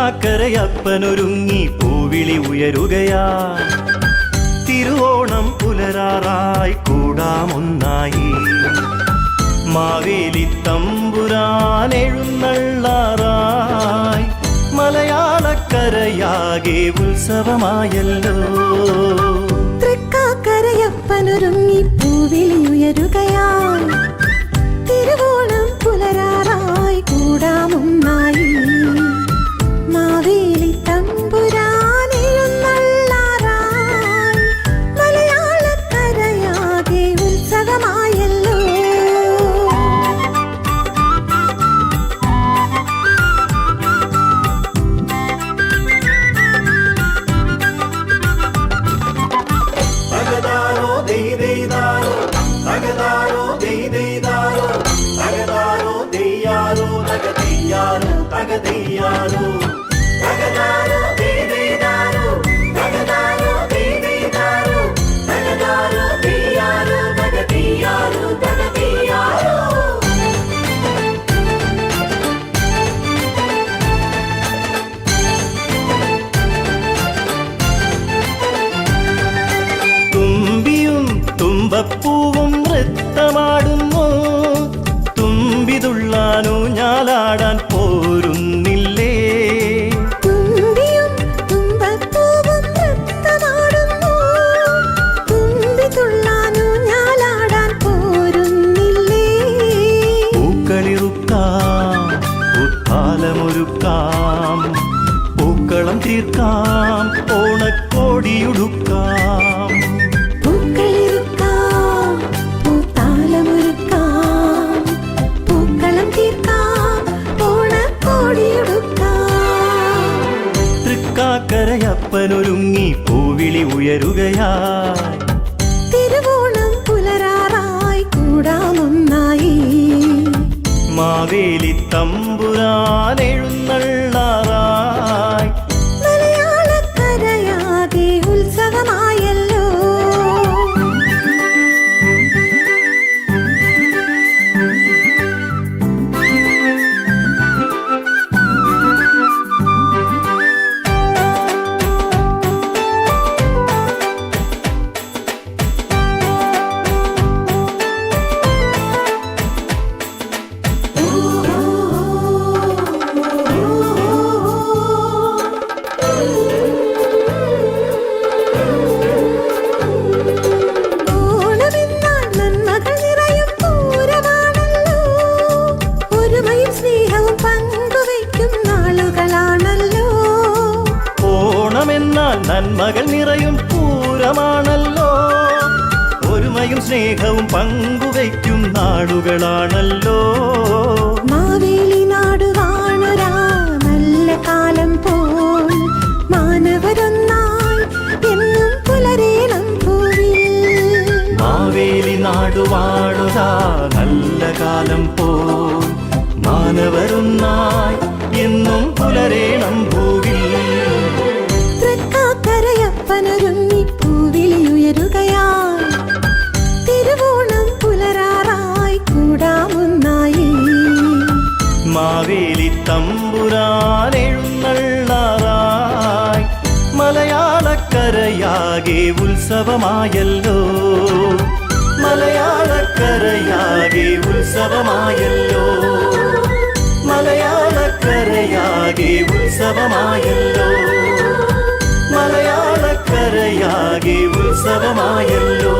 തൃക്കാക്കരയപ്പനൊരുങ്ങി പൂവിളി ഉയരുകയാ. തിരുവോണം പുലരാറായി കൂടാമൊന്നായി. മാവേലി തമ്പുരാൻ എഴുന്നള്ളാറായി. മലയാളക്കരയാകെ ഉത്സവമായല്ലോ. തൃക്കാക്കരയപ്പനൊരുങ്ങി പൂവിളി ഉയരുകയായി. തിരുവോണം പുലരാറായി കൂടാമൊന്നായി. മാവേലി തമ്പുരാൻ എഴുന്നള്ളാറായി. മലയാളക്കരയാകെ ഉത്സവമായല്ലോ. തകതാരോ ദൈദൈദാരോ തകതാരോ ദൈദൈദാരോ തകതാരോ ദൈയാരോ തകതയ്യാരോ തകതയ്യാരോ തകതാരോ ദൈദൈദാരോ തകതാരോ ദൈദൈദാരോ തകതാരോ ദൈയാരോ തകതയ്യാരോ തകതയ്യാരോ. തുമ്പിയും തുമ്പപ്പൂവും നൃത്തമാടുന്നു. തുമ്പിതുള്ളാനു ഞാലാടാൻ പോരുന്നില്ലേ. തുമ്പിയും തുമ്പപ്പൂവും നൃത്തമാടുന്നു. തുമ്പിതുള്ളാനു ഞാലാടാൻ പോരുന്നില്ലേ. പൂക്കളിറുക്കാം ഉത്ഥാലമൊരുക്കാം. പൂക്കളം തീർക്കാം ഓണക്കോടിയുടുക്കാം. പൂക്കളിറുക്കാം പൂത്താലമൊരുക്കാം. പൂക്കളം തീർക്കാം ഓണക്കോടിയുടുക്കാം. തൃക്കാക്കരയപ്പനൊരുങ്ങി പൂവിളി ഉയരുകയായി. തിരുവോണം പുലരാറായി കൂടാമൊന്നായി. മാവേലി തമ്പുരാൻ എഴുന്നള്ളാറായി. മലയാളക്കരയാകെ ഉത്സവമായല്ലോ. ഓണമെന്നാൽ നന്മകൾ നിറയും പൂരമാണല്ലോ. ഒരുമയും സ്നേഹവും പങ്കുവയ്ക്കും നാളുകളാണല്ലോ. ഓണമെന്നാൽ നന്മകൾ നിറയും പൂരമാണല്ലോ. ഒരുമയും സ്നേഹവും പങ്കുവയ്ക്കും നാടുകളാണല്ലോ. മാവേലി നാടുവാണൊരാ നല്ല കാലം പോൽ. മാനവരൊന്നായി എന്നും പുലരേണം ഭൂവിൽ. മാവേലി നാടുവാഴുതാ നല്ല കാലം പോൽ. മാനവരൊന്നായി എന്നും പുലരേണം ഭൂവിൽ. തൃക്കാക്കരയപ്പനൊരുങ്ങി പൂവിളി ഉയരുകയായി. തിരുവോണം പുലരാറായി കൂടാമൊന്നായി. മാവേലി തമ്പുരാൻ എഴുന്നള്ളാറായി. മലയാളക്കരയാകെ ഉത്സവമായല്ലോ. മലയാളക്കരയാകെ ഉത്സവമായല്ലോ. മലയാളക്കരയാകെ ഉത്സവമായല്ലോ. മലയാളക്കരയാകെ ഉത്സവമായല്ലോ.